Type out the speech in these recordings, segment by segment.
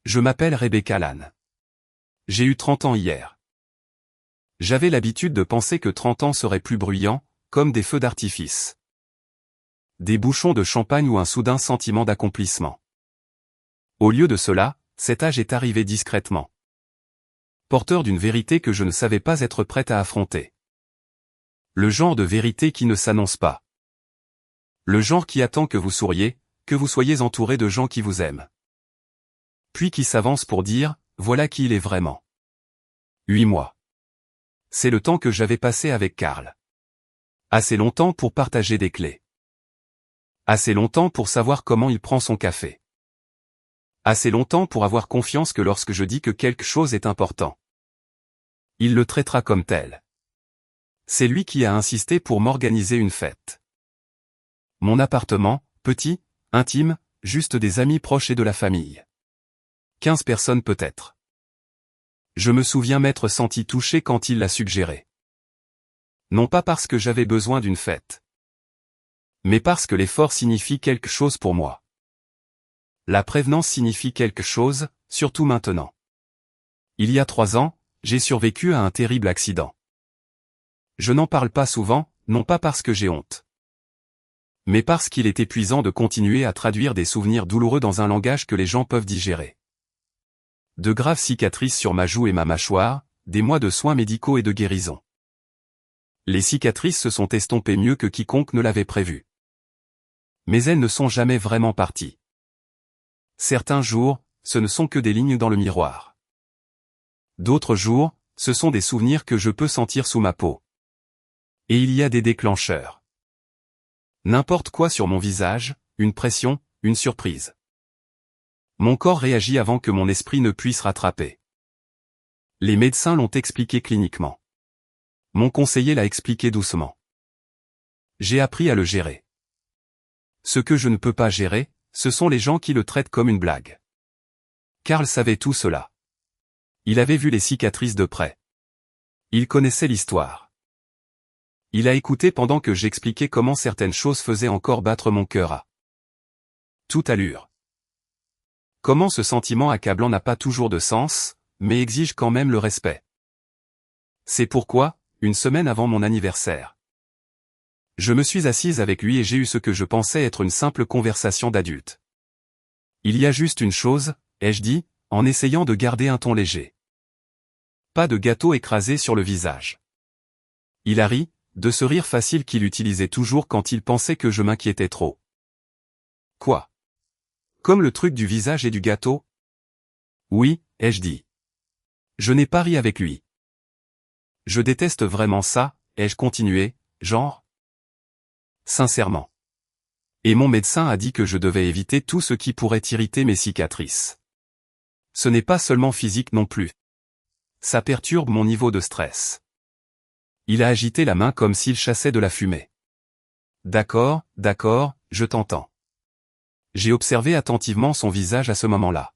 Je m'appelle Rebecca Lane. J'ai eu 30 ans hier. J'avais l'habitude de penser que 30 ans seraient plus bruyants, comme des feux d'artifice. Des bouchons de champagne ou un soudain sentiment d'accomplissement. Au lieu de cela, cet âge est arrivé discrètement. Porteur d'une vérité que je ne savais pas être prête à affronter. Le genre de vérité qui ne s'annonce pas. Le genre qui attend que vous souriez, que vous soyez entouré de gens qui vous aiment. Puis qui s'avance pour dire, voilà qui il est vraiment. 8 mois. C'est le temps que j'avais passé avec Karl. Assez longtemps pour partager des clés. Assez longtemps pour savoir comment il prend son café. Assez longtemps pour avoir confiance que lorsque je dis que quelque chose est important, il le traitera comme tel. C'est lui qui a insisté pour m'organiser une fête. Mon appartement, petit, intime, juste des amis proches et de la famille. 15 personnes peut-être. Je me souviens m'être senti touché quand il l'a suggéré. Non pas parce que j'avais besoin d'une fête, mais parce que l'effort signifie quelque chose pour moi. La prévenance signifie quelque chose, surtout maintenant. Il y a 3 ans, j'ai survécu à un terrible accident. Je n'en parle pas souvent, non pas parce que j'ai honte, mais parce qu'il est épuisant de continuer à traduire des souvenirs douloureux dans un langage que les gens peuvent digérer. De graves cicatrices sur ma joue et ma mâchoire, des mois de soins médicaux et de guérison. Les cicatrices se sont estompées mieux que quiconque ne l'avait prévu. Mais elles ne sont jamais vraiment parties. Certains jours, ce ne sont que des lignes dans le miroir. D'autres jours, ce sont des souvenirs que je peux sentir sous ma peau. Et il y a des déclencheurs. N'importe quoi sur mon visage, une pression, une surprise. Mon corps réagit avant que mon esprit ne puisse rattraper. Les médecins l'ont expliqué cliniquement. Mon conseiller l'a expliqué doucement. J'ai appris à le gérer. Ce que je ne peux pas gérer, ce sont les gens qui le traitent comme une blague. Karl savait tout cela. Il avait vu les cicatrices de près. Il connaissait l'histoire. Il a écouté pendant que j'expliquais comment certaines choses faisaient encore battre mon cœur à toute allure. Comment ce sentiment accablant n'a pas toujours de sens, mais exige quand même le respect. C'est pourquoi, une semaine avant mon anniversaire, je me suis assise avec lui et j'ai eu ce que je pensais être une simple conversation d'adulte. Il y a juste une chose, ai-je dit, en essayant de garder un ton léger. Pas de gâteau écrasé sur le visage. Il a ri, de ce rire facile qu'il utilisait toujours quand il pensait que je m'inquiétais trop. Quoi? Comme le truc du visage et du gâteau? Oui, ai-je dit. Je n'ai pas ri avec lui. Je déteste vraiment ça, ai-je continué, genre? Sincèrement. Et mon médecin a dit que je devais éviter tout ce qui pourrait irriter mes cicatrices. Ce n'est pas seulement physique non plus. Ça perturbe mon niveau de stress. Il a agité la main comme s'il chassait de la fumée. D'accord, je t'entends. J'ai observé attentivement son visage à ce moment-là.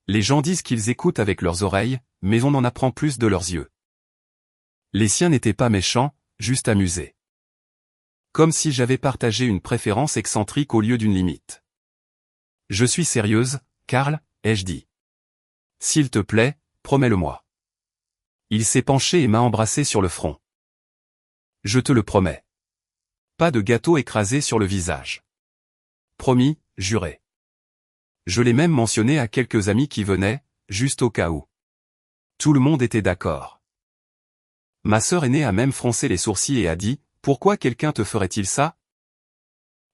Les gens disent qu'ils écoutent avec leurs oreilles, mais on en apprend plus de leurs yeux. Les siens n'étaient pas méchants, juste amusés. Comme si j'avais partagé une préférence excentrique au lieu d'une limite. Je suis sérieuse, Karl, ai-je dit. S'il te plaît, promets-le-moi. Il s'est penché et m'a embrassé sur le front. Je te le promets. Pas de gâteau écrasé sur le visage. Promis, juré. Je l'ai même mentionné à quelques amis qui venaient, juste au cas où. Tout le monde était d'accord. Ma sœur aînée a même froncé les sourcils et a dit, pourquoi quelqu'un te ferait-il ça?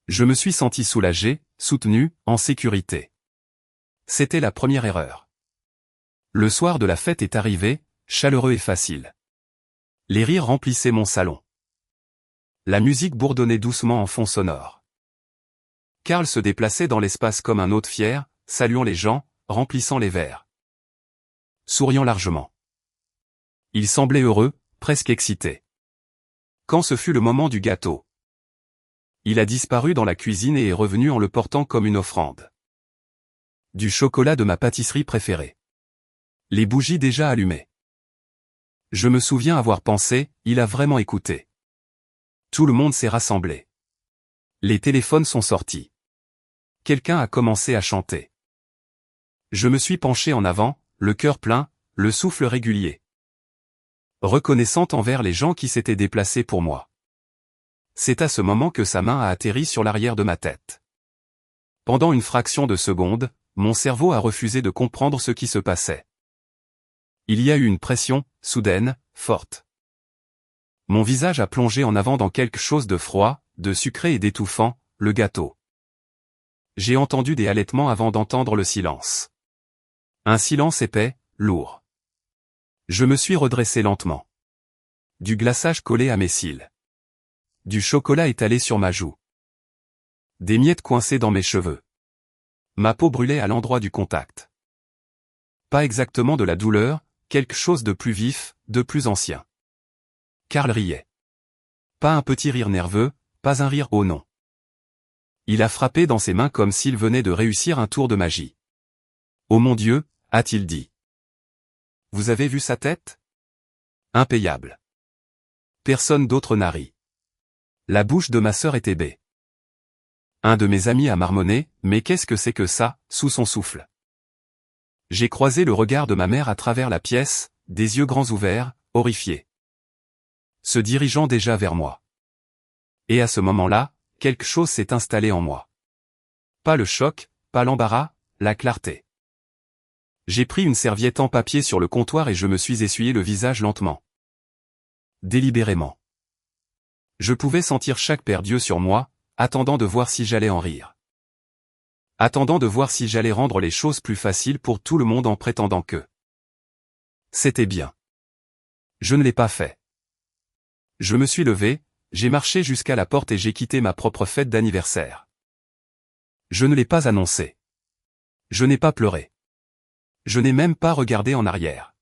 Je me suis senti soulagé, soutenu, en sécurité. C'était la première erreur. Le soir de la fête est arrivé, chaleureux et facile. Les rires remplissaient mon salon. La musique bourdonnait doucement en fond sonore. Karl se déplaçait dans l'espace comme un hôte fier, saluant les gens, remplissant les verres. Souriant largement. Il semblait heureux, presque excité. Quand ce fut le moment du gâteau, il a disparu dans la cuisine et est revenu en le portant comme une offrande. Du chocolat de ma pâtisserie préférée. Les bougies déjà allumées. Je me souviens avoir pensé, il a vraiment écouté. Tout le monde s'est rassemblé. Les téléphones sont sortis. Quelqu'un a commencé à chanter. Je me suis penché en avant, le cœur plein, le souffle régulier. Reconnaissante envers les gens qui s'étaient déplacés pour moi. C'est à ce moment que sa main a atterri sur l'arrière de ma tête. Pendant une fraction de seconde, mon cerveau a refusé de comprendre ce qui se passait. Il y a eu une pression, soudaine, forte. Mon visage a plongé en avant dans quelque chose de froid, de sucré et d'étouffant, le gâteau. J'ai entendu des halètements avant d'entendre le silence. Un silence épais, lourd. Je me suis redressé lentement. Du glaçage collé à mes cils. Du chocolat étalé sur ma joue. Des miettes coincées dans mes cheveux. Ma peau brûlait à l'endroit du contact. Pas exactement de la douleur, quelque chose de plus vif, de plus ancien. Karl riait. Pas un petit rire nerveux, pas un rire oh non. Il a frappé dans ses mains comme s'il venait de réussir un tour de magie. Oh mon Dieu, a-t-il dit. Vous avez vu sa tête? Impayable. Personne d'autre n'a ri. La bouche de ma sœur était bée. Un de mes amis a marmonné, mais qu'est-ce que c'est que ça, sous son souffle. J'ai croisé le regard de ma mère à travers la pièce, des yeux grands ouverts, horrifiés. Se dirigeant déjà vers moi. Et à ce moment-là, quelque chose s'est installé en moi. Pas le choc, pas l'embarras, la clarté. J'ai pris une serviette en papier sur le comptoir et je me suis essuyé le visage lentement. Délibérément. Je pouvais sentir chaque paire d'yeux sur moi, attendant de voir si j'allais en rire. Attendant de voir si j'allais rendre les choses plus faciles pour tout le monde en prétendant que c'était bien. Je ne l'ai pas fait. Je me suis levé, j'ai marché jusqu'à la porte et j'ai quitté ma propre fête d'anniversaire. Je ne l'ai pas annoncé. Je n'ai pas pleuré. Je n'ai même pas regardé en arrière.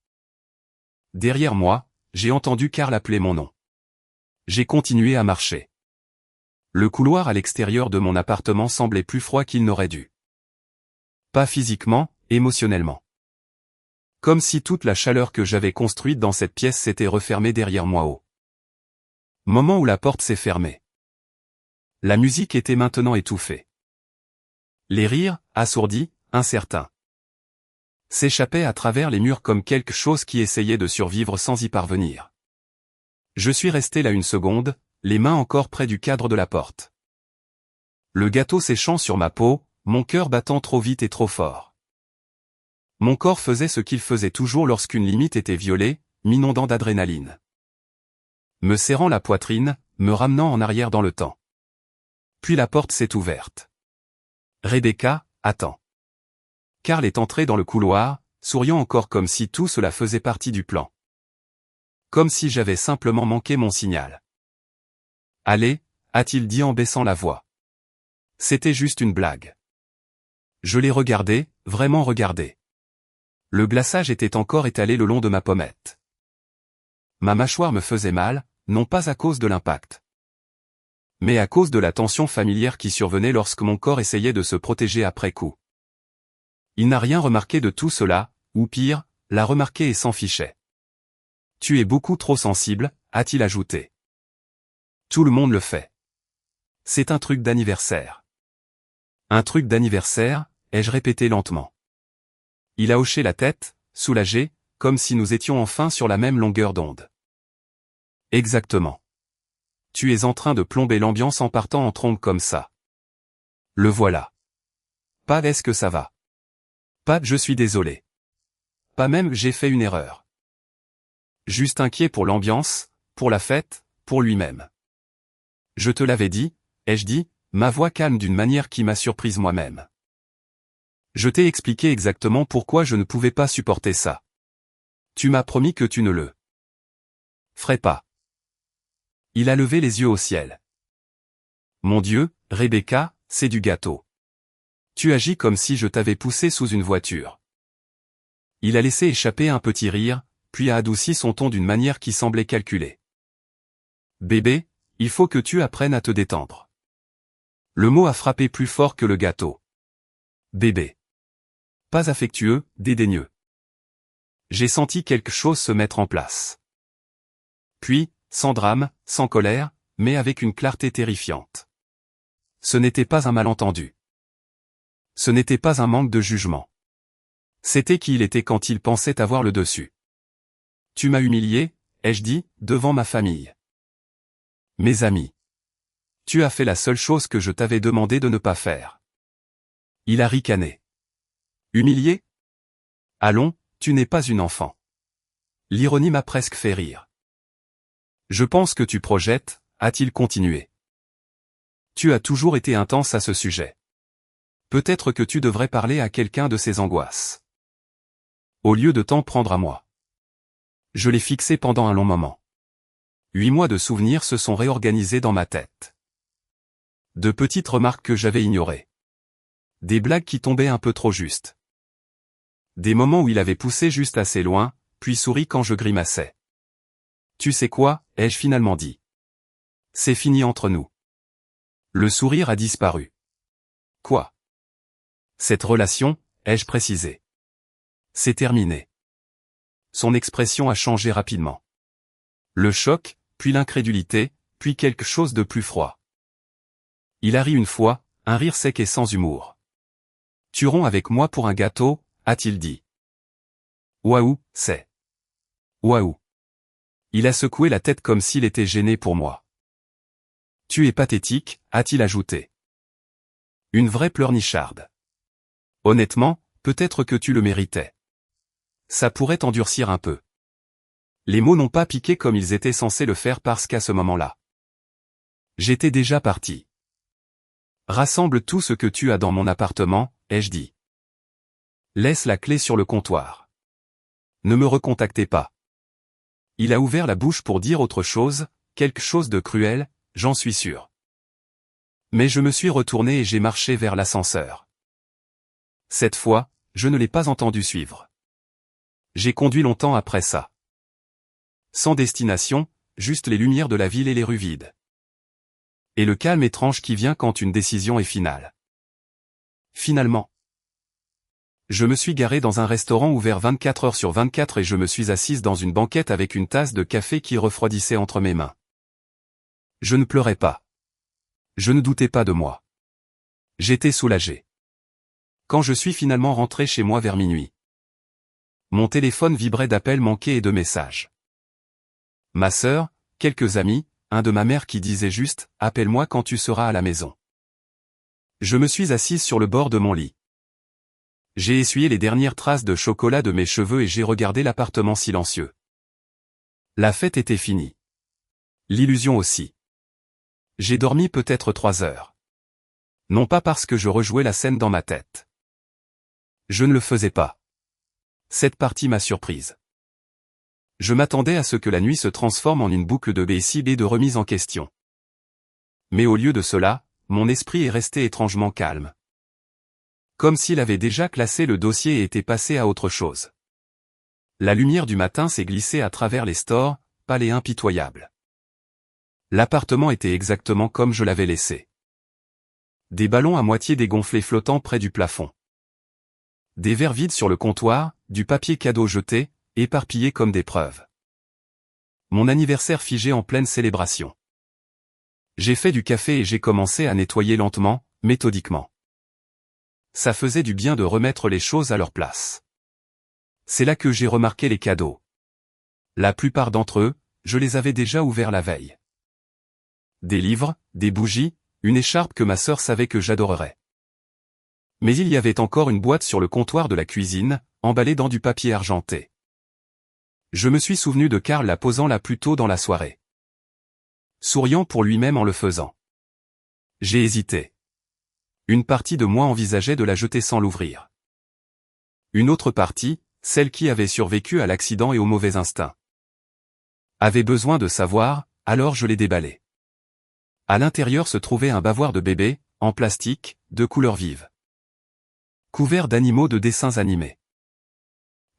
Derrière moi, j'ai entendu Karl appeler mon nom. J'ai continué à marcher. Le couloir à l'extérieur de mon appartement semblait plus froid qu'il n'aurait dû. Pas physiquement, émotionnellement. Comme si toute la chaleur que j'avais construite dans cette pièce s'était refermée derrière moi au moment où la porte s'est fermée. La musique était maintenant étouffée. Les rires, assourdis, incertains, s'échappaient à travers les murs comme quelque chose qui essayait de survivre sans y parvenir. Je suis resté là une seconde, les mains encore près du cadre de la porte. Le gâteau séchant sur ma peau, mon cœur battant trop vite et trop fort. Mon corps faisait ce qu'il faisait toujours lorsqu'une limite était violée, m'inondant d'adrénaline. Me serrant la poitrine, me ramenant en arrière dans le temps. Puis la porte s'est ouverte. Rebecca, attends. Karl est entré dans le couloir, souriant encore comme si tout cela faisait partie du plan. Comme si j'avais simplement manqué mon signal. Allez, a-t-il dit en baissant la voix. C'était juste une blague. Je l'ai regardé, vraiment regardé. Le glaçage était encore étalé le long de ma pommette. Ma mâchoire me faisait mal, non pas à cause de l'impact, mais à cause de la tension familière qui survenait lorsque mon corps essayait de se protéger après coup. Il n'a rien remarqué de tout cela, ou pire, l'a remarqué et s'en fichait. Tu es beaucoup trop sensible, a-t-il ajouté. Tout le monde le fait. C'est un truc d'anniversaire. Un truc d'anniversaire, ai-je répété lentement. Il a hoché la tête, soulagé, comme si nous étions enfin sur la même longueur d'onde. Exactement. Tu es en train de plomber l'ambiance en partant en trombe comme ça. Le voilà. Pas est-ce que ça va? Pas je suis désolé. Pas même j'ai fait une erreur. Juste inquiet pour l'ambiance, pour la fête, pour lui-même. Je te l'avais dit, ai-je dit, ma voix calme d'une manière qui m'a surprise moi-même. Je t'ai expliqué exactement pourquoi je ne pouvais pas supporter ça. Tu m'as promis que tu ne le ferais pas. Il a levé les yeux au ciel. Mon Dieu, Rebecca, c'est du gâteau. Tu agis comme si je t'avais poussé sous une voiture. Il a laissé échapper un petit rire, puis a adouci son ton d'une manière qui semblait calculée. Bébé, il faut que tu apprennes à te détendre. Le mot a frappé plus fort que le gâteau. Bébé. Pas affectueux, dédaigneux. J'ai senti quelque chose se mettre en place. Puis, sans drame, sans colère, mais avec une clarté terrifiante. Ce n'était pas un malentendu. Ce n'était pas un manque de jugement. C'était qui il était quand il pensait avoir le dessus. Tu m'as humilié, ai-je dit, devant ma famille. Mes amis. Tu as fait la seule chose que je t'avais demandé de ne pas faire. Il a ricané. Humilié? Allons, tu n'es pas une enfant. L'ironie m'a presque fait rire. Je pense que tu projettes, a-t-il continué. Tu as toujours été intense à ce sujet. Peut-être que tu devrais parler à quelqu'un de ces angoisses. Au lieu de t'en prendre à moi. Je l'ai fixé pendant un long moment. 8 mois de souvenirs se sont réorganisés dans ma tête. De petites remarques que j'avais ignorées. Des blagues qui tombaient un peu trop justes. Des moments où il avait poussé juste assez loin, puis souri quand je grimaçais. Tu sais quoi, ai-je finalement dit. C'est fini entre nous. Le sourire a disparu. Quoi? Cette relation, ai-je précisé. C'est terminé. Son expression a changé rapidement. Le choc, puis l'incrédulité, puis quelque chose de plus froid. Il a ri une fois, un rire sec et sans humour. Tu romps avec moi pour un gâteau, a-t-il dit. Waouh, c'est. Waouh. Il a secoué la tête comme s'il était gêné pour moi. Tu es pathétique, a-t-il ajouté. Une vraie pleurnicharde. Honnêtement, peut-être que tu le méritais. Ça pourrait t'endurcir un peu. Les mots n'ont pas piqué comme ils étaient censés le faire parce qu'à ce moment-là, j'étais déjà parti. Rassemble tout ce que tu as dans mon appartement, ai-je dit. Laisse la clé sur le comptoir. Ne me recontactez pas. Il a ouvert la bouche pour dire autre chose, quelque chose de cruel, j'en suis sûr. Mais je me suis retourné et j'ai marché vers l'ascenseur. Cette fois, je ne l'ai pas entendu suivre. J'ai conduit longtemps après ça. Sans destination, juste les lumières de la ville et les rues vides. Et le calme étrange qui vient quand une décision est finale. Finalement. Je me suis garé dans un restaurant ouvert 24 heures sur 24 et je me suis assise dans une banquette avec une tasse de café qui refroidissait entre mes mains. Je ne pleurais pas. Je ne doutais pas de moi. J'étais soulagé. Quand je suis finalement rentré chez moi vers minuit. Mon téléphone vibrait d'appels manqués et de messages. Ma sœur, quelques amis, un de ma mère qui disait juste « Appelle-moi quand tu seras à la maison ». Je me suis assise sur le bord de mon lit. J'ai essuyé les dernières traces de chocolat de mes cheveux et j'ai regardé l'appartement silencieux. La fête était finie. L'illusion aussi. J'ai dormi peut-être 3 heures. Non pas parce que je rejouais la scène dans ma tête. Je ne le faisais pas. Cette partie m'a surprise. Je m'attendais à ce que la nuit se transforme en une boucle de bécile et de remise en question. Mais au lieu de cela, mon esprit est resté étrangement calme. Comme s'il avait déjà classé le dossier et était passé à autre chose. La lumière du matin s'est glissée à travers les stores, pâle et impitoyable. L'appartement était exactement comme je l'avais laissé. Des ballons à moitié dégonflés flottant près du plafond. Des verres vides sur le comptoir, du papier cadeau jeté, éparpillé comme des preuves. Mon anniversaire figé en pleine célébration. J'ai fait du café et j'ai commencé à nettoyer lentement, méthodiquement. Ça faisait du bien de remettre les choses à leur place. C'est là que j'ai remarqué les cadeaux. La plupart d'entre eux, je les avais déjà ouverts la veille. Des livres, des bougies, une écharpe que ma sœur savait que j'adorerais. Mais il y avait encore une boîte sur le comptoir de la cuisine, emballée dans du papier argenté. Je me suis souvenu de Karl la posant là plus tôt dans la soirée. Souriant pour lui-même en le faisant. J'ai hésité. Une partie de moi envisageait de la jeter sans l'ouvrir. Une autre partie, celle qui avait survécu à l'accident et au mauvais instinct, avait besoin de savoir, alors je l'ai déballé. À l'intérieur se trouvait un bavoir de bébé, en plastique, de couleur vive. Couvert d'animaux de dessins animés.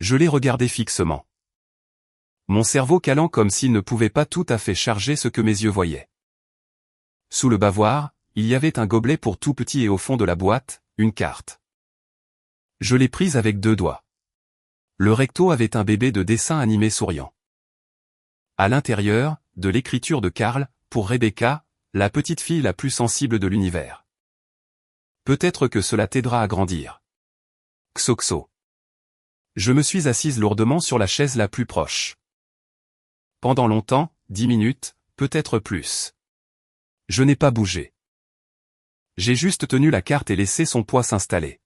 Je l'ai regardé fixement. Mon cerveau calant comme s'il ne pouvait pas tout à fait charger ce que mes yeux voyaient. Sous le bavoir, il y avait un gobelet pour tout petit et au fond de la boîte, une carte. Je l'ai prise avec 2 doigts. Le recto avait un bébé de dessin animé souriant. À l'intérieur, de l'écriture de Karl, pour Rebecca, la petite fille la plus sensible de l'univers. Peut-être que cela t'aidera à grandir. Xoxo. Je me suis assise lourdement sur la chaise la plus proche. Pendant longtemps, 10 minutes, peut-être plus. Je n'ai pas bougé. J'ai juste tenu la carte et laissé son poids s'installer.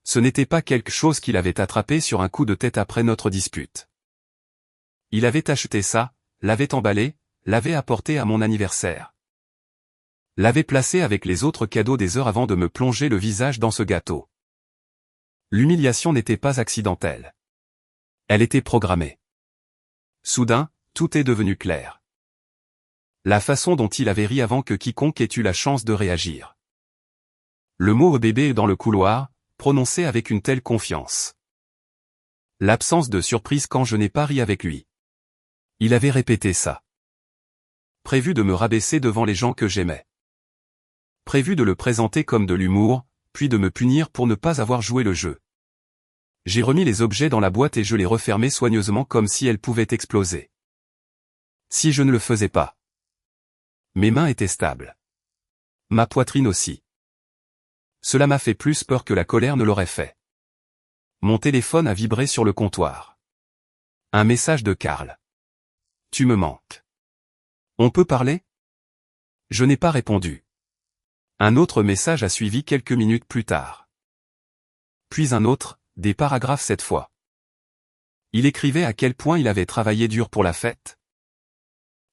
Ce n'était pas quelque chose qu'il avait attrapé sur un coup de tête après notre dispute. Il avait acheté ça, l'avait emballé, l'avait apporté à mon anniversaire. L'avait placé avec les autres cadeaux des heures avant de me plonger le visage dans ce gâteau. L'humiliation n'était pas accidentelle. Elle était programmée. Soudain, tout est devenu clair. La façon dont il avait ri avant que quiconque ait eu la chance de réagir. Le mot « bébé » dans le couloir, prononcé avec une telle confiance. L'absence de surprise quand je n'ai pas ri avec lui. Il avait répété ça. Prévu de me rabaisser devant les gens que j'aimais. Prévu de le présenter comme de l'humour, puis de me punir pour ne pas avoir joué le jeu. J'ai remis les objets dans la boîte et je les refermais soigneusement comme si elles pouvaient exploser. Si je ne le faisais pas. Mes mains étaient stables. Ma poitrine aussi. Cela m'a fait plus peur que la colère ne l'aurait fait. Mon téléphone a vibré sur le comptoir. Un message de Karl. Tu me manques. On peut parler? Je n'ai pas répondu. Un autre message a suivi quelques minutes plus tard. Puis un autre, des paragraphes cette fois. Il écrivait à quel point il avait travaillé dur pour la fête.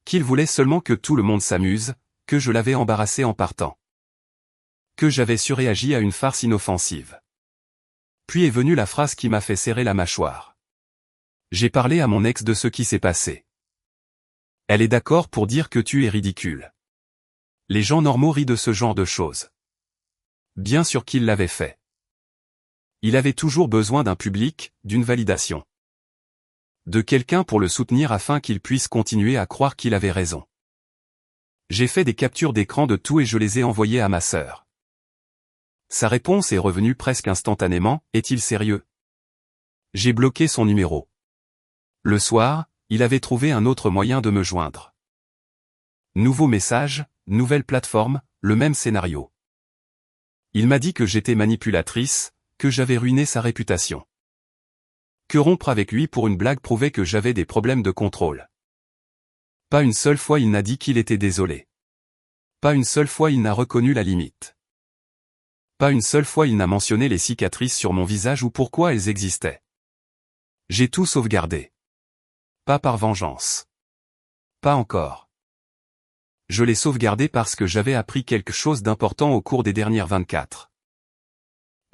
Qu'il voulait seulement que tout le monde s'amuse, que je l'avais embarrassé en partant. Que j'avais surréagi à une farce inoffensive. Puis est venue la phrase qui m'a fait serrer la mâchoire. J'ai parlé à mon ex de ce qui s'est passé. Elle est d'accord pour dire que tu es ridicule. Les gens normaux rient de ce genre de choses. Bien sûr qu'il l'avait fait. Il avait toujours besoin d'un public, d'une validation. De quelqu'un pour le soutenir afin qu'il puisse continuer à croire qu'il avait raison. J'ai fait des captures d'écran de tout et je les ai envoyées à ma sœur. Sa réponse est revenue presque instantanément, est-il sérieux? J'ai bloqué son numéro. Le soir, il avait trouvé un autre moyen de me joindre. Nouveau message, nouvelle plateforme, le même scénario. Il m'a dit que j'étais manipulatrice, que j'avais ruiné sa réputation. Que rompre avec lui pour une blague prouvait que j'avais des problèmes de contrôle. Pas une seule fois il n'a dit qu'il était désolé. Pas une seule fois il n'a reconnu la limite. Pas une seule fois il n'a mentionné les cicatrices sur mon visage ou pourquoi elles existaient. J'ai tout sauvegardé. Pas par vengeance. Pas encore. Je l'ai sauvegardé parce que j'avais appris quelque chose d'important au cours des dernières 24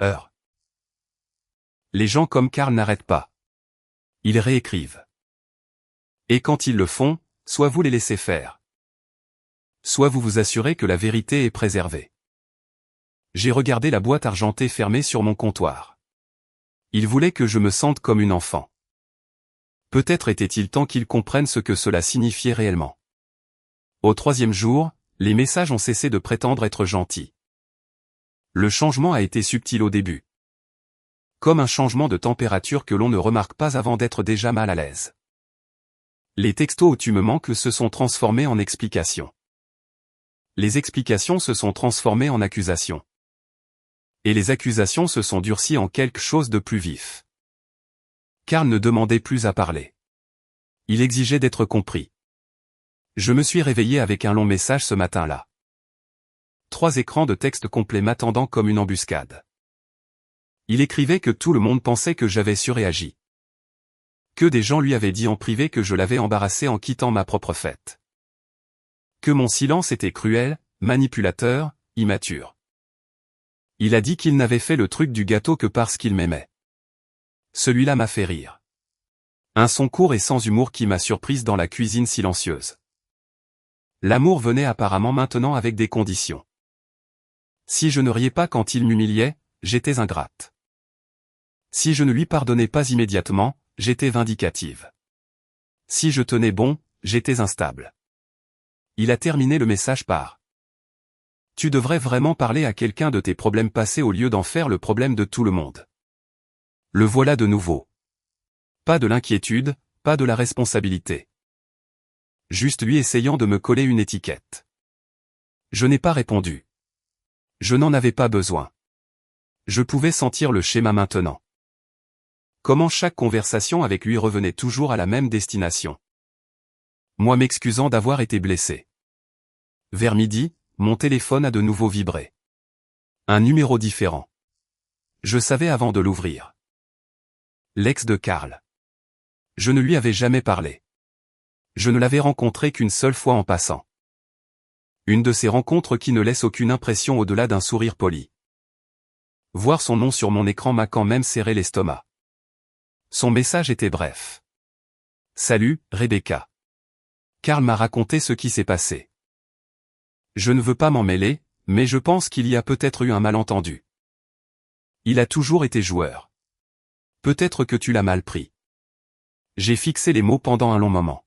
heures. Les gens comme Karl n'arrêtent pas. Ils réécrivent. Et quand ils le font, soit vous les laissez faire. Soit vous vous assurez que la vérité est préservée. J'ai regardé la boîte argentée fermée sur mon comptoir. Il voulait que je me sente comme une enfant. Peut-être était-il temps qu'ils comprennent ce que cela signifiait réellement. Au 3e jour, les messages ont cessé de prétendre être gentils. Le changement a été subtil au début. Comme un changement de température que l'on ne remarque pas avant d'être déjà mal à l'aise. Les textos où tu me manques se sont transformés en explications. Les explications se sont transformées en accusations. Et les accusations se sont durcies en quelque chose de plus vif. Karl ne demandait plus à parler. Il exigeait d'être compris. Je me suis réveillé avec un long message ce matin-là. 3 écrans de texte complets m'attendant comme une embuscade. Il écrivait que tout le monde pensait que j'avais surréagi. Que des gens lui avaient dit en privé que je l'avais embarrassé en quittant ma propre fête. Que mon silence était cruel, manipulateur, immature. Il a dit qu'il n'avait fait le truc du gâteau que parce qu'il m'aimait. Celui-là m'a fait rire. Un son court et sans humour qui m'a surprise dans la cuisine silencieuse. L'amour venait apparemment maintenant avec des conditions. Si je ne riais pas quand il m'humiliait, j'étais ingrate. Si je ne lui pardonnais pas immédiatement, j'étais vindicative. Si je tenais bon, j'étais instable. Il a terminé le message par « Tu devrais vraiment parler à quelqu'un de tes problèmes passés au lieu d'en faire le problème de tout le monde. » Le voilà de nouveau. Pas de l'inquiétude, pas de la responsabilité. Juste lui essayant de me coller une étiquette. Je n'ai pas répondu. Je n'en avais pas besoin. Je pouvais sentir le schéma maintenant. Comment chaque conversation avec lui revenait toujours à la même destination. Moi m'excusant d'avoir été blessé. Vers midi, mon téléphone a de nouveau vibré. Un numéro différent. Je savais avant de l'ouvrir. L'ex de Karl. Je ne lui avais jamais parlé. Je ne l'avais rencontré qu'une seule fois en passant. Une de ces rencontres qui ne laissent aucune impression au-delà d'un sourire poli. Voir son nom sur mon écran m'a quand même serré l'estomac. Son message était bref. Salut, Rebecca. Karl m'a raconté ce qui s'est passé. Je ne veux pas m'en mêler, mais je pense qu'il y a peut-être eu un malentendu. Il a toujours été joueur. Peut-être que tu l'as mal pris. J'ai fixé les mots pendant un long moment.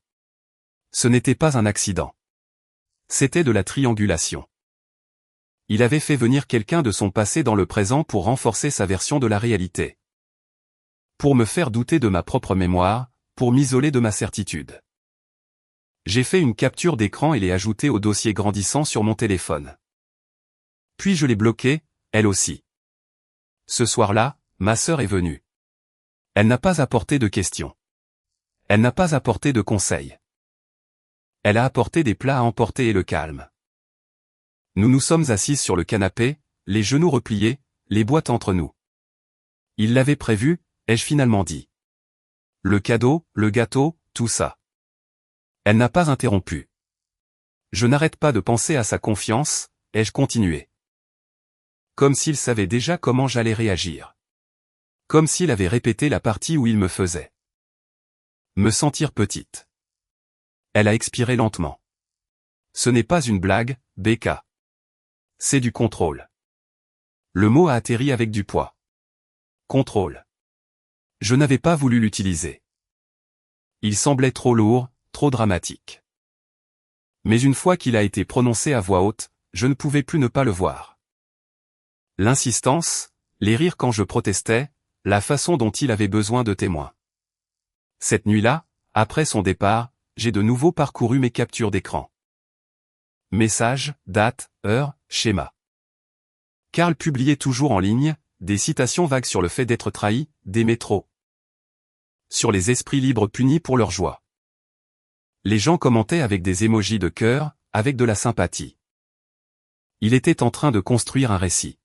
Ce n'était pas un accident. C'était de la triangulation. Il avait fait venir quelqu'un de son passé dans le présent pour renforcer sa version de la réalité. Pour me faire douter de ma propre mémoire, pour m'isoler de ma certitude. J'ai fait une capture d'écran et l'ai ajoutée au dossier grandissant sur mon téléphone. Puis je l'ai bloquée, elle aussi. Ce soir-là, ma sœur est venue. Elle n'a pas apporté de questions. Elle n'a pas apporté de conseils. Elle a apporté des plats à emporter et le calme. Nous nous sommes assises sur le canapé, les genoux repliés, les boîtes entre nous. Il l'avait prévu, ai-je finalement dit. Le cadeau, le gâteau, tout ça. Elle n'a pas interrompu. Je n'arrête pas de penser à sa confiance, ai-je continué. Comme s'il savait déjà comment j'allais réagir. Comme s'il avait répété la partie où il me faisait me sentir petite. Elle a expiré lentement. Ce n'est pas une blague, Becca. C'est du contrôle. Le mot a atterri avec du poids. Contrôle. Je n'avais pas voulu l'utiliser. Il semblait trop lourd, trop dramatique. Mais une fois qu'il a été prononcé à voix haute, je ne pouvais plus ne pas le voir. L'insistance, les rires quand je protestais, la façon dont il avait besoin de témoins. Cette nuit-là, après son départ, j'ai de nouveau parcouru mes captures d'écran. Messages, dates, heures, schémas. Karl publiait toujours en ligne, des citations vagues sur le fait d'être trahi, d'aimer trop. Sur les esprits libres punis pour leur joie. Les gens commentaient avec des émojis de cœur, avec de la sympathie. Il était en train de construire un récit.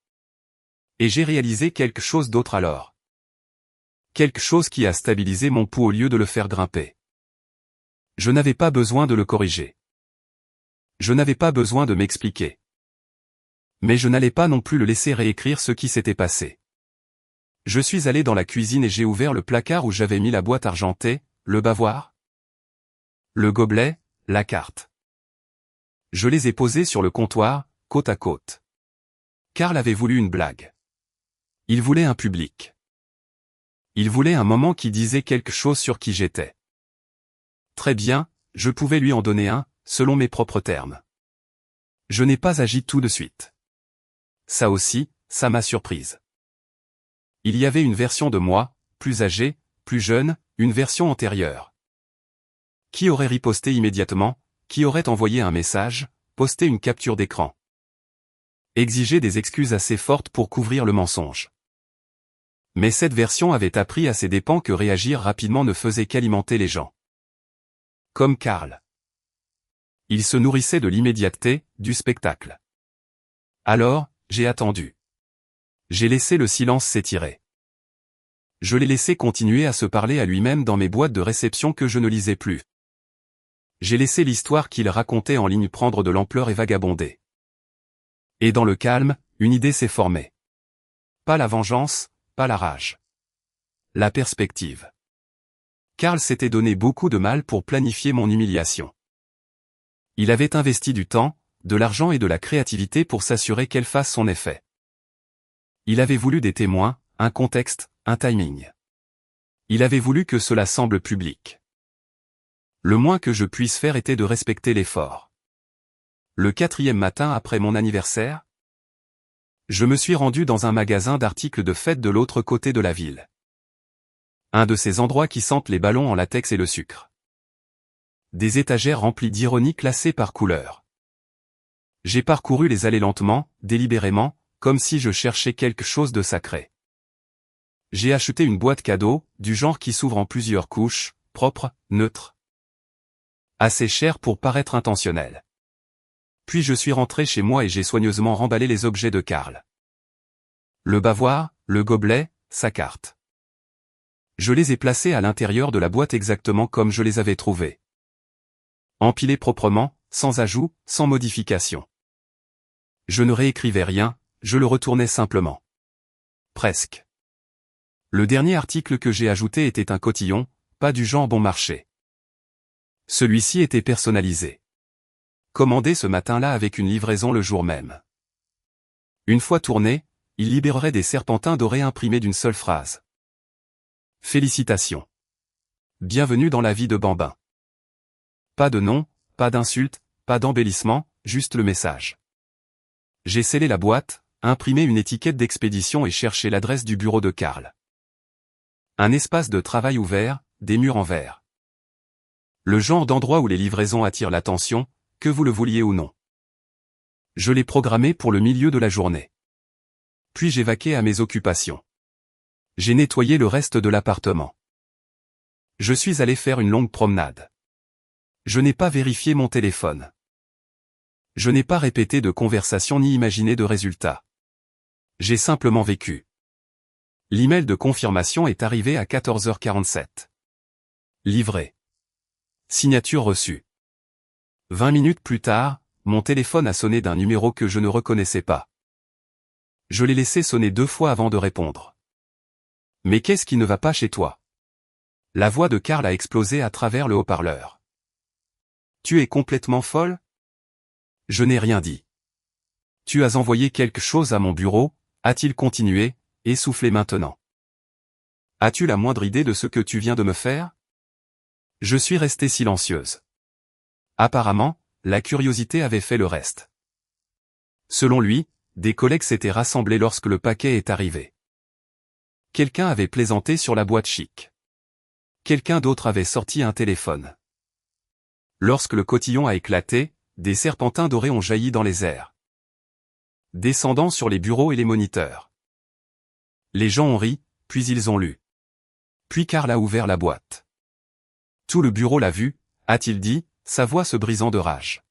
Et j'ai réalisé quelque chose d'autre alors. Quelque chose qui a stabilisé mon pouls au lieu de le faire grimper. Je n'avais pas besoin de le corriger. Je n'avais pas besoin de m'expliquer. Mais je n'allais pas non plus le laisser réécrire ce qui s'était passé. Je suis allé dans la cuisine et j'ai ouvert le placard où j'avais mis la boîte argentée, le bavoir, le gobelet, la carte. Je les ai posés sur le comptoir, côte à côte. Karl avait voulu une blague. Il voulait un public. Il voulait un moment qui disait quelque chose sur qui j'étais. Très bien, je pouvais lui en donner un, selon mes propres termes. Je n'ai pas agi tout de suite. Ça aussi, ça m'a surprise. Il y avait une version de moi, plus âgée, plus jeune, une version antérieure. Qui aurait riposté immédiatement, qui aurait envoyé un message, posté une capture d'écran. Exigé des excuses assez fortes pour couvrir le mensonge. Mais cette version avait appris à ses dépens que réagir rapidement ne faisait qu'alimenter les gens. Comme Karl. Il se nourrissait de l'immédiateté, du spectacle. Alors, j'ai attendu. J'ai laissé le silence s'étirer. Je l'ai laissé continuer à se parler à lui-même dans mes boîtes de réception que je ne lisais plus. J'ai laissé l'histoire qu'il racontait en ligne prendre de l'ampleur et vagabonder. Et dans le calme, une idée s'est formée. Pas la vengeance, pas la rage. La perspective. Karl s'était donné beaucoup de mal pour planifier mon humiliation. Il avait investi du temps, de l'argent et de la créativité pour s'assurer qu'elle fasse son effet. Il avait voulu des témoins, un contexte, un timing. Il avait voulu que cela semble public. Le moins que je puisse faire était de respecter l'effort. Le 4e matin après mon anniversaire, je me suis rendu dans un magasin d'articles de fête de l'autre côté de la ville. Un de ces endroits qui sentent les ballons en latex et le sucre. Des étagères remplies d'ironie classées par couleur. J'ai parcouru les allées lentement, délibérément, comme si je cherchais quelque chose de sacré. J'ai acheté une boîte cadeau, du genre qui s'ouvre en plusieurs couches, propre, neutre. Assez cher pour paraître intentionnel. Puis je suis rentré chez moi et j'ai soigneusement remballé les objets de Karl. Le bavoir, le gobelet, sa carte. Je les ai placés à l'intérieur de la boîte exactement comme je les avais trouvés. Empilés proprement, sans ajout, sans modification. Je ne réécrivais rien, je le retournais simplement. Presque. Le dernier article que j'ai ajouté était un cotillon, pas du genre bon marché. Celui-ci était personnalisé. Commandé ce matin-là avec une livraison le jour même. Une fois tourné, il libérerait des serpentins dorés imprimés d'une seule phrase. Félicitations. Bienvenue dans la vie de Bambin. Pas de nom, pas d'insulte, pas d'embellissement, juste le message. J'ai scellé la boîte, imprimé une étiquette d'expédition et cherché l'adresse du bureau de Karl. Un espace de travail ouvert, des murs en verre. Le genre d'endroit où les livraisons attirent l'attention, que vous le vouliez ou non. Je l'ai programmé pour le milieu de la journée. Puis j'ai vaqué à mes occupations. J'ai nettoyé le reste de l'appartement. Je suis allé faire une longue promenade. Je n'ai pas vérifié mon téléphone. Je n'ai pas répété de conversation ni imaginé de résultat. J'ai simplement vécu. L'email de confirmation est arrivé à 14h47. Livré. Signature reçue. 20 minutes plus tard, mon téléphone a sonné d'un numéro que je ne reconnaissais pas. Je l'ai laissé sonner 2 fois avant de répondre. Mais qu'est-ce qui ne va pas chez toi? La voix de Karl a explosé à travers le haut-parleur. Tu es complètement folle? Je n'ai rien dit. Tu as envoyé quelque chose à mon bureau, a-t-il continué, essoufflé maintenant. As-tu la moindre idée de ce que tu viens de me faire? Je suis restée silencieuse. Apparemment, la curiosité avait fait le reste. Selon lui, des collègues s'étaient rassemblés lorsque le paquet est arrivé. Quelqu'un avait plaisanté sur la boîte chic. Quelqu'un d'autre avait sorti un téléphone. Lorsque le cotillon a éclaté, des serpentins dorés ont jailli dans les airs, descendant sur les bureaux et les moniteurs. Les gens ont ri, puis ils ont lu. Puis Karl a ouvert la boîte. Tout le bureau l'a vu, a-t-il dit, sa voix se brisant de rage.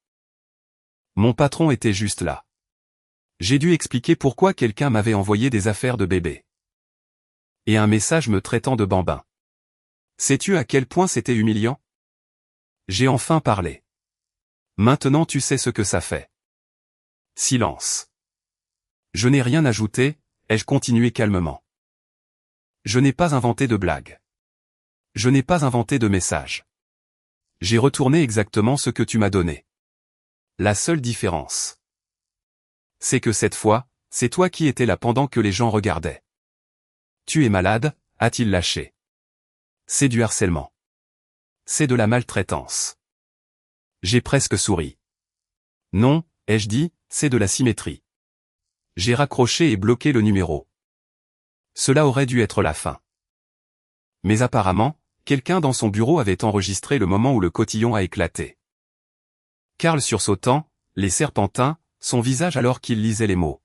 Mon patron était juste là. J'ai dû expliquer pourquoi quelqu'un m'avait envoyé des affaires de bébé. Et un message me traitant de bambin. Sais-tu à quel point c'était humiliant? J'ai enfin parlé. Maintenant tu sais ce que ça fait. Silence. Je n'ai rien ajouté, ai-je continué calmement. Je n'ai pas inventé de blague. Je n'ai pas inventé de message. J'ai retourné exactement ce que tu m'as donné. La seule différence, c'est que cette fois, c'est toi qui étais là pendant que les gens regardaient. Tu es malade, a-t-il lâché. C'est du harcèlement. C'est de la maltraitance. J'ai presque souri. Non, ai-je dit, c'est de la symétrie. J'ai raccroché et bloqué le numéro. Cela aurait dû être la fin. Mais apparemment, quelqu'un dans son bureau avait enregistré le moment où le cotillon a éclaté. Karl sursautant, les serpentins, son visage alors qu'il lisait les mots.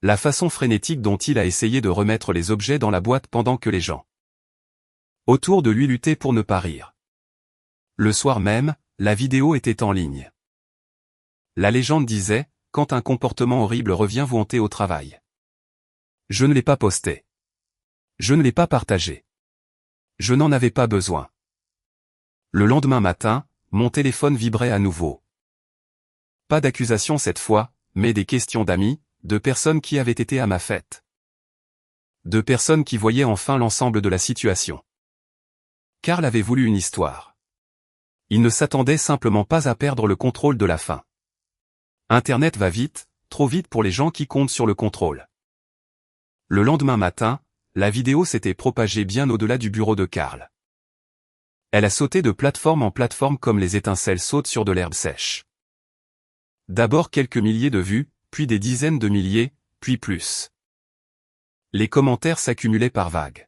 La façon frénétique dont il a essayé de remettre les objets dans la boîte pendant que les gens autour de lui luttaient pour ne pas rire. Le soir même, la vidéo était en ligne. La légende disait, quand un comportement horrible revient vous hanter au travail. Je ne l'ai pas posté. Je ne l'ai pas partagé. Je n'en avais pas besoin. Le lendemain matin, mon téléphone vibrait à nouveau. Pas d'accusation cette fois, mais des questions d'amis, de personnes qui avaient été à ma fête. De personnes qui voyaient enfin l'ensemble de la situation. Karl avait voulu une histoire. Il ne s'attendait simplement pas à perdre le contrôle de la fin. Internet va vite, trop vite pour les gens qui comptent sur le contrôle. Le lendemain matin, la vidéo s'était propagée bien au-delà du bureau de Karl. Elle a sauté de plateforme en plateforme comme les étincelles sautent sur de l'herbe sèche. D'abord quelques milliers de vues, puis des dizaines de milliers, puis plus. Les commentaires s'accumulaient par vagues.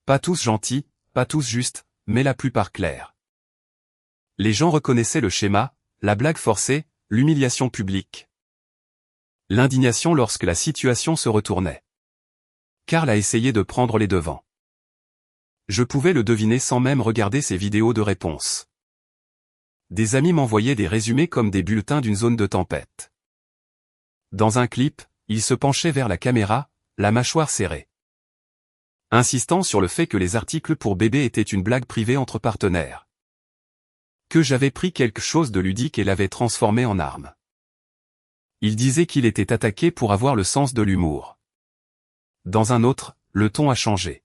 Pas tous gentils, pas tous justes, mais la plupart clairs. Les gens reconnaissaient le schéma, la blague forcée, l'humiliation publique. L'indignation lorsque la situation se retournait. Karl a essayé de prendre les devants. Je pouvais le deviner sans même regarder ses vidéos de réponse. Des amis m'envoyaient des résumés comme des bulletins d'une zone de tempête. Dans un clip, il se penchait vers la caméra, la mâchoire serrée, insistant sur le fait que les articles pour bébé étaient une blague privée entre partenaires. Que j'avais pris quelque chose de ludique et l'avais transformé en arme. Il disait qu'il était attaqué pour avoir le sens de l'humour. Dans un autre, le ton a changé.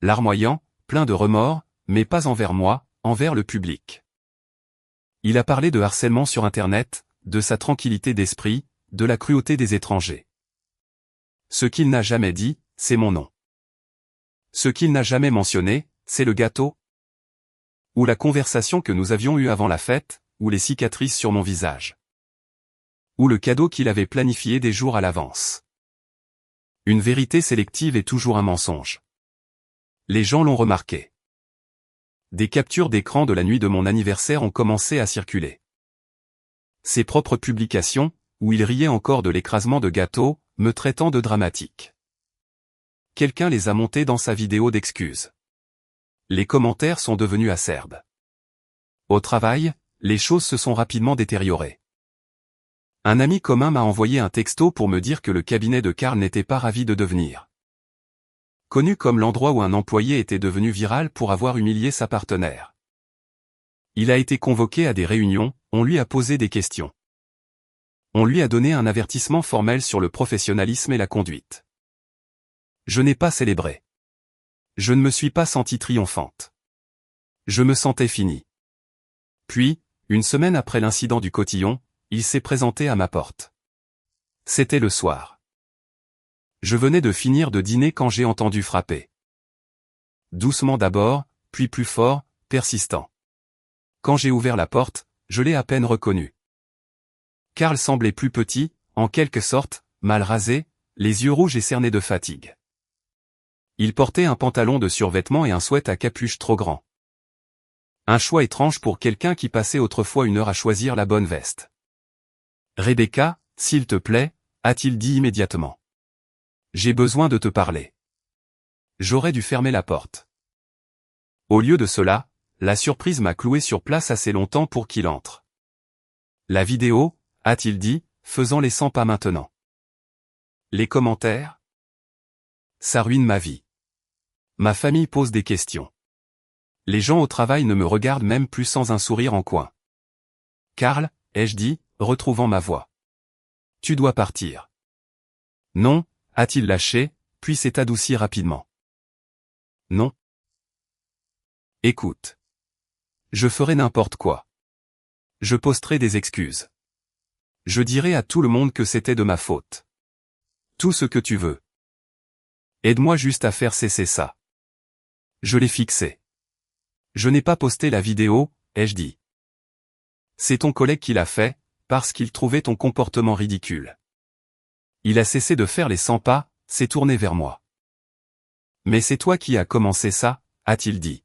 Larmoyant, plein de remords, mais pas envers moi, envers le public. Il a parlé de harcèlement sur Internet, de sa tranquillité d'esprit, de la cruauté des étrangers. Ce qu'il n'a jamais dit, c'est mon nom. Ce qu'il n'a jamais mentionné, c'est le gâteau, ou la conversation que nous avions eue avant la fête, ou les cicatrices sur mon visage, ou le cadeau qu'il avait planifié des jours à l'avance. Une vérité sélective est toujours un mensonge. Les gens l'ont remarqué. Des captures d'écran de la nuit de mon anniversaire ont commencé à circuler. Ses propres publications, où il riait encore de l'écrasement de gâteau, me traitant de dramatique. Quelqu'un les a montés dans sa vidéo d'excuses. Les commentaires sont devenus acerbes. Au travail, les choses se sont rapidement détériorées. Un ami commun m'a envoyé un texto pour me dire que le cabinet de Karl n'était pas ravi de devenir connu comme l'endroit où un employé était devenu viral pour avoir humilié sa partenaire. Il a été convoqué à des réunions, on lui a posé des questions. On lui a donné un avertissement formel sur le professionnalisme et la conduite. Je n'ai pas célébré. Je ne me suis pas sentie triomphante. Je me sentais finie. Puis, une semaine après l'incident du cotillon, il s'est présenté à ma porte. C'était le soir. Je venais de finir de dîner quand j'ai entendu frapper. Doucement d'abord, puis plus fort, persistant. Quand j'ai ouvert la porte, je l'ai à peine reconnu. Karl semblait plus petit, en quelque sorte, mal rasé, les yeux rouges et cernés de fatigue. Il portait un pantalon de survêtement et un sweat à capuche trop grand. Un choix étrange pour quelqu'un qui passait autrefois une heure à choisir la bonne veste. « Rebecca, s'il te plaît », a-t-il dit immédiatement. « J'ai besoin de te parler. » J'aurais dû fermer la porte. Au lieu de cela, la surprise m'a cloué sur place assez longtemps pour qu'il entre. « La vidéo », a-t-il dit, faisant les 100 pas maintenant. Les commentaires ? Ça ruine ma vie. Ma famille pose des questions. Les gens au travail ne me regardent même plus sans un sourire en coin. Karl, ai-je dit, retrouvant ma voix. Tu dois partir. Non, a-t-il lâché, puis s'est adouci rapidement. Non. Écoute. Je ferai n'importe quoi. Je posterai des excuses. Je dirai à tout le monde que c'était de ma faute. Tout ce que tu veux. Aide-moi juste à faire cesser ça. Je l'ai fixé. Je n'ai pas posté la vidéo, ai-je dit. C'est ton collègue qui l'a fait, parce qu'il trouvait ton comportement ridicule. Il a cessé de faire les 100 pas, s'est tourné vers moi. Mais c'est toi qui as commencé ça, a-t-il dit.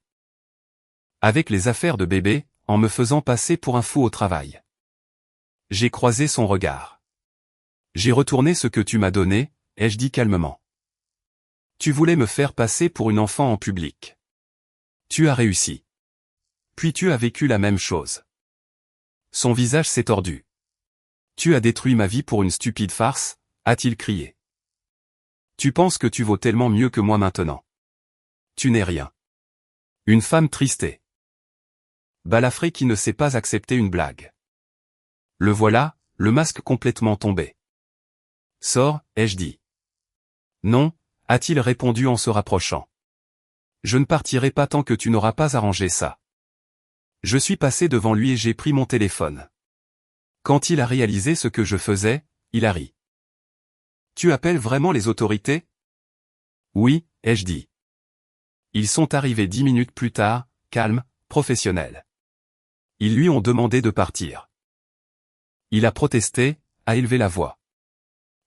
Avec les affaires de bébé, en me faisant passer pour un fou au travail. J'ai croisé son regard. J'ai retourné ce que tu m'as donné, ai-je dit calmement. Tu voulais me faire passer pour une enfant en public. Tu as réussi. Puis tu as vécu la même chose. Son visage s'est tordu. Tu as détruit ma vie pour une stupide farce, a-t-il crié. Tu penses que tu vaux tellement mieux que moi maintenant. Tu n'es rien. Une femme tristée. Balafré qui ne sait pas accepter une blague. Le voilà, le masque complètement tombé. Sors, ai-je dit. Non, a-t-il répondu en se rapprochant. Je ne partirai pas tant que tu n'auras pas arrangé ça. Je suis passé devant lui et j'ai pris mon téléphone. Quand il a réalisé ce que je faisais, il a ri. Tu appelles vraiment les autorités ? Oui, ai-je dit. Ils sont arrivés 10 minutes plus tard, calmes, professionnels. Ils lui ont demandé de partir. Il a protesté, a élevé la voix.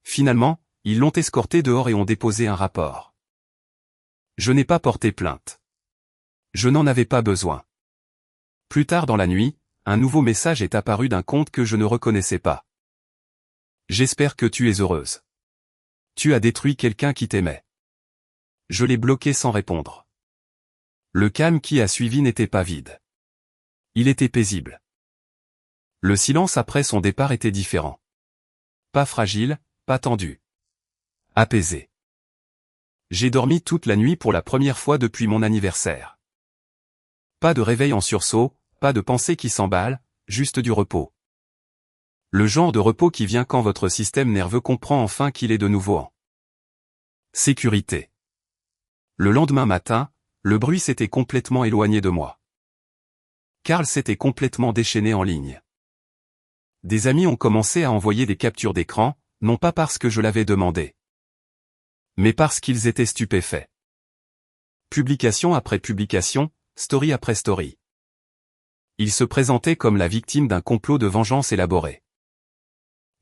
Finalement, ils l'ont escorté dehors et ont déposé un rapport. Je n'ai pas porté plainte. Je n'en avais pas besoin. Plus tard dans la nuit, un nouveau message est apparu d'un compte que je ne reconnaissais pas. J'espère que tu es heureuse. Tu as détruit quelqu'un qui t'aimait. Je l'ai bloqué sans répondre. Le calme qui a suivi n'était pas vide. Il était paisible. Le silence après son départ était différent. Pas fragile, pas tendu. Apaisé. J'ai dormi toute la nuit pour la première fois depuis mon anniversaire. Pas de réveil en sursaut, pas de pensée qui s'emballe, juste du repos. Le genre de repos qui vient quand votre système nerveux comprend enfin qu'il est de nouveau en sécurité. Le lendemain matin, le bruit s'était complètement éloigné de moi. Karl s'était complètement déchaîné en ligne. Des amis ont commencé à envoyer des captures d'écran, non pas parce que je l'avais demandé, mais parce qu'ils étaient stupéfaits. Publication après publication, story après story. Il se présentait comme la victime d'un complot de vengeance élaboré.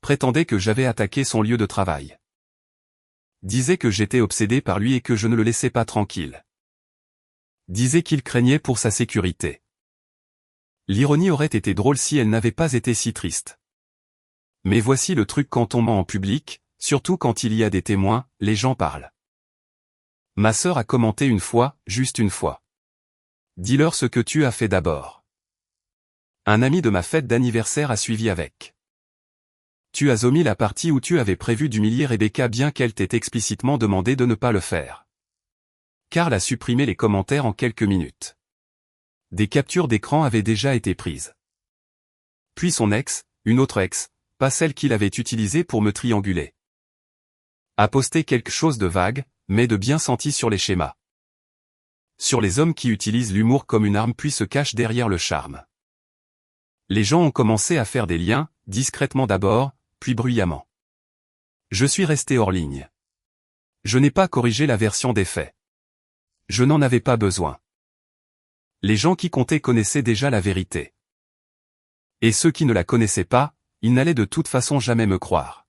Prétendait que j'avais attaqué son lieu de travail. Disait que j'étais obsédé par lui et que je ne le laissais pas tranquille. Disait qu'il craignait pour sa sécurité. L'ironie aurait été drôle si elle n'avait pas été si triste. Mais voici le truc quand on ment en public, surtout quand il y a des témoins, les gens parlent. Ma sœur a commenté une fois, juste une fois. Dis-leur ce que tu as fait d'abord. Un ami de ma fête d'anniversaire a suivi avec. Tu as omis la partie où tu avais prévu d'humilier Rebecca bien qu'elle t'ait explicitement demandé de ne pas le faire. Karl a supprimé les commentaires en quelques minutes. Des captures d'écran avaient déjà été prises. Puis son ex, une autre ex, pas celle qu'il avait utilisée pour me trianguler, a posté quelque chose de vague, mais de bien senti sur les schémas. Sur les hommes qui utilisent l'humour comme une arme puis se cachent derrière le charme. Les gens ont commencé à faire des liens, discrètement d'abord, puis bruyamment. Je suis resté hors ligne. Je n'ai pas corrigé la version des faits. Je n'en avais pas besoin. Les gens qui comptaient connaissaient déjà la vérité. Et ceux qui ne la connaissaient pas, ils n'allaient de toute façon jamais me croire.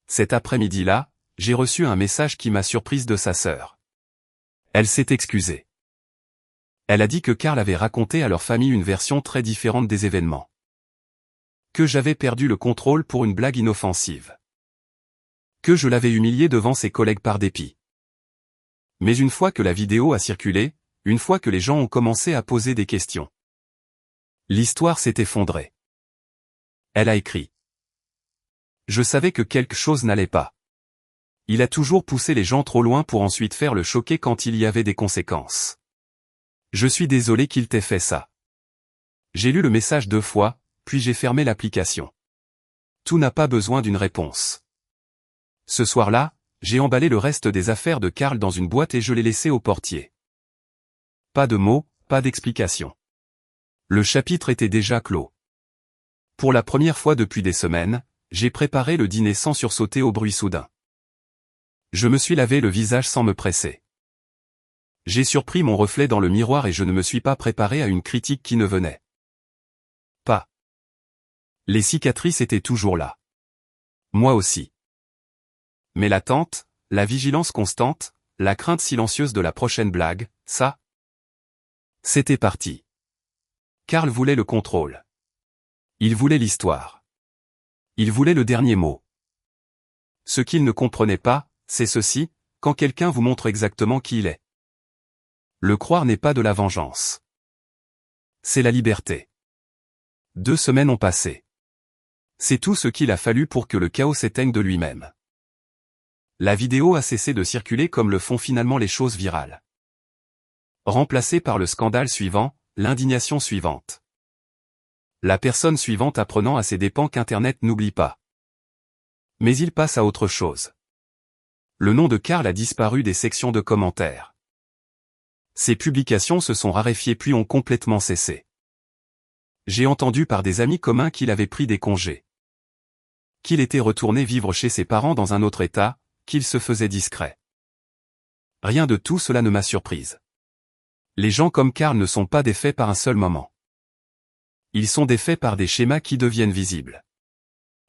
Cet après-midi-là, j'ai reçu un message qui m'a surprise de sa sœur. Elle s'est excusée. Elle a dit que Karl avait raconté à leur famille une version très différente des événements. Que j'avais perdu le contrôle pour une blague inoffensive. Que je l'avais humilié devant ses collègues par dépit. Mais une fois que la vidéo a circulé, une fois que les gens ont commencé à poser des questions, l'histoire s'est effondrée. Elle a écrit. Je savais que quelque chose n'allait pas. Il a toujours poussé les gens trop loin pour ensuite faire le choquer quand il y avait des conséquences. Je suis désolé qu'il t'ait fait ça. J'ai lu le message 2 fois, puis j'ai fermé l'application. Tout n'a pas besoin d'une réponse. Ce soir-là, j'ai emballé le reste des affaires de Karl dans une boîte et je l'ai laissé au portier. Pas de mots, pas d'explication. Le chapitre était déjà clos. Pour la première fois depuis des semaines, j'ai préparé le dîner sans sursauter au bruit soudain. Je me suis lavé le visage sans me presser. J'ai surpris mon reflet dans le miroir et je ne me suis pas préparé à une critique qui ne venait pas. Les cicatrices étaient toujours là. Moi aussi. Mais l'attente, la vigilance constante, la crainte silencieuse de la prochaine blague, ça, c'était parti. Karl voulait le contrôle. Il voulait l'histoire. Il voulait le dernier mot. Ce qu'il ne comprenait pas, c'est ceci, quand quelqu'un vous montre exactement qui il est. Le croire n'est pas de la vengeance. C'est la liberté. 2 semaines ont passé. C'est tout ce qu'il a fallu pour que le chaos s'éteigne de lui-même. La vidéo a cessé de circuler comme le font finalement les choses virales. Remplacée par le scandale suivant, l'indignation suivante. La personne suivante apprenant à ses dépens qu'Internet n'oublie pas. Mais il passe à autre chose. Le nom de Karl a disparu des sections de commentaires. Ses publications se sont raréfiées puis ont complètement cessé. J'ai entendu par des amis communs qu'il avait pris des congés. Qu'il était retourné vivre chez ses parents dans un autre état, qu'il se faisait discret. Rien de tout cela ne m'a surprise. Les gens comme Karl ne sont pas défaits par un seul moment. Ils sont défaits par des schémas qui deviennent visibles.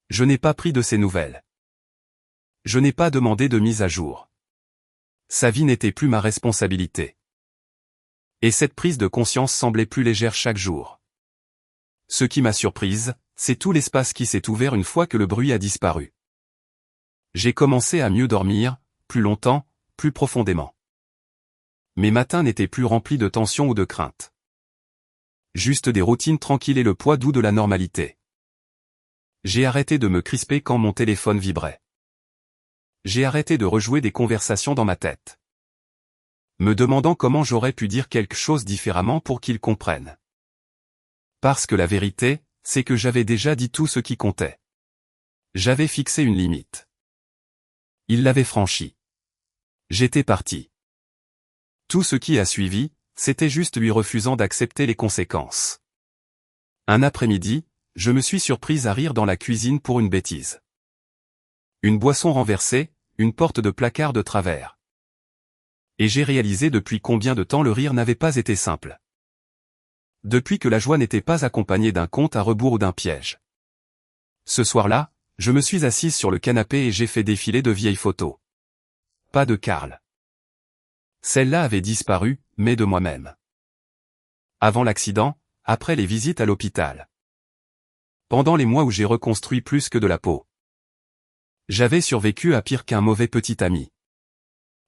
Je n'ai pas pris de ses nouvelles. Je n'ai pas demandé de mise à jour. Sa vie n'était plus ma responsabilité. Et cette prise de conscience semblait plus légère chaque jour. Ce qui m'a surprise, c'est tout l'espace qui s'est ouvert une fois que le bruit a disparu. J'ai commencé à mieux dormir, plus longtemps, plus profondément. Mes matins n'étaient plus remplis de tension ou de crainte. Juste des routines tranquilles et le poids doux de la normalité. J'ai arrêté de me crisper quand mon téléphone vibrait. J'ai arrêté de rejouer des conversations dans ma tête, me demandant comment j'aurais pu dire quelque chose différemment pour qu'ils comprennent. Parce que la vérité, c'est que j'avais déjà dit tout ce qui comptait. J'avais fixé une limite. Il l'avait franchie. J'étais parti. Tout ce qui a suivi, c'était juste lui refusant d'accepter les conséquences. Un après-midi, je me suis surprise à rire dans la cuisine pour une bêtise. Une boisson renversée, une porte de placard de travers. Et j'ai réalisé depuis combien de temps le rire n'avait pas été simple. Depuis que la joie n'était pas accompagnée d'un compte à rebours ou d'un piège. Ce soir-là, je me suis assise sur le canapé et j'ai fait défiler de vieilles photos. Pas de Karl. Celle-là avait disparu, mais de moi-même. Avant l'accident, après les visites à l'hôpital. Pendant les mois où j'ai reconstruit plus que de la peau. J'avais survécu à pire qu'un mauvais petit ami.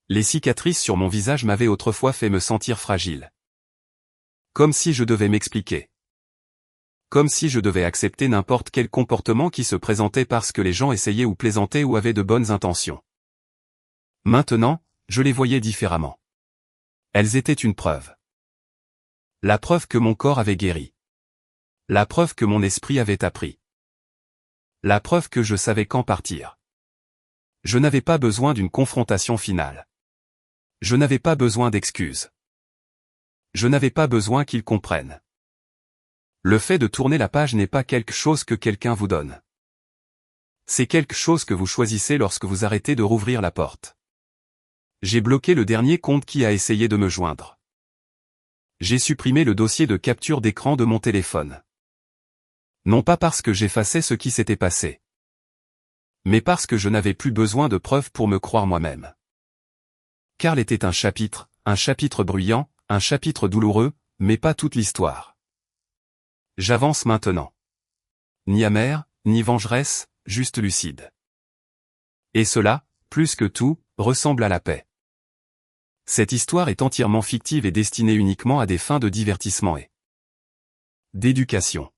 Les cicatrices sur mon visage m'avaient autrefois fait me sentir fragile. Comme si je devais m'expliquer. Comme si je devais accepter n'importe quel comportement qui se présentait parce que les gens essayaient ou plaisantaient ou avaient de bonnes intentions. Maintenant, je les voyais différemment. Elles étaient une preuve. La preuve que mon corps avait guéri. La preuve que mon esprit avait appris. La preuve que je savais quand partir. Je n'avais pas besoin d'une confrontation finale. Je n'avais pas besoin d'excuses. Je n'avais pas besoin qu'ils comprennent. Le fait de tourner la page n'est pas quelque chose que quelqu'un vous donne. C'est quelque chose que vous choisissez lorsque vous arrêtez de rouvrir la porte. J'ai bloqué le dernier compte qui a essayé de me joindre. J'ai supprimé le dossier de capture d'écran de mon téléphone. Non pas parce que j'effaçais ce qui s'était passé. Mais parce que je n'avais plus besoin de preuves pour me croire moi-même. Karl était un chapitre bruyant, un chapitre douloureux, mais pas toute l'histoire. J'avance maintenant. Ni amère, ni vengeresse, juste lucide. Et cela, plus que tout, ressemble à la paix. Cette histoire est entièrement fictive et destinée uniquement à des fins de divertissement et d'éducation.